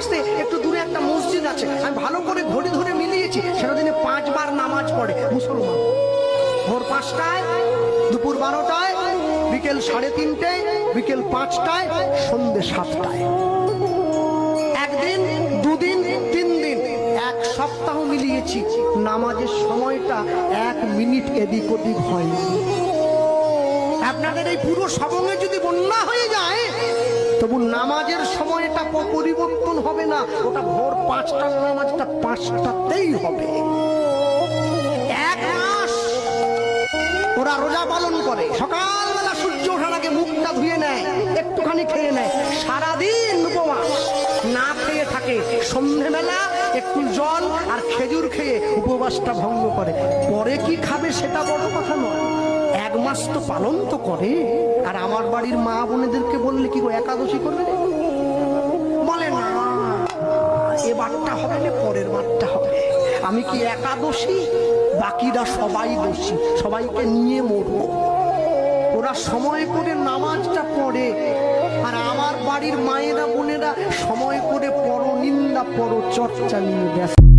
পাশে একটু দূরে একটা মসজিদ আছে, আমি ভালো করে ঘড়ি ধরে মিলিয়েছি, সেটা দিনে 5 বার নামাজ পড়ে মুসলমান। ভোর 5টায়, দুপুর 12টায়, বিকেল 3:30টায়, বিকেল 5টায়, সন্ধ্যে 7টায়। একদিন, দুদিন, 3 দিন, 1 সপ্তাহ মিলিয়েছি, নামাজের সময়টা 1 মিনিট এদিক ওদিক হয়নি। আপনাদের এই পুরো সবঙ্গে যদি বন্যা হয়ে যায়, তবু নামাজের সময়টা পরিবর্তন হবে না। ওটা ভোর 5টার নামাজটা 5টাতেই হবে। 1 মাস ওরা রোজা পালন করে, সকালবেলা সূর্য ওঠার আগে মুখটা ধুয়ে নেয়, একটুখানি খেয়ে নেয়, সারাদিন উপবাস না খেয়ে থাকে, সন্ধ্যেবেলা একটু জল আর খেজুর খেয়ে উপবাসটা ভঙ্গ করে। পরে কি খাবে সেটা বড় কথা নয়, 1 মাস তো পালন তো করে। আর আমার বাড়ির মা বোনেদেরকে বললে কি গো একাদশী করবে, বলে না এবারটা হবে না, পরের বারটা হবে। আমি কি একাদশী? বাকিরা সবাই দোষী, সবাইকে নিয়ে মরবো। ওরা সময় করে নামাজটা পড়ে, আর আমার বাড়ির মায়েরা বোনেরা সময় করে পরনিন্দা পরচর্চা নিয়ে ব্যস্ত।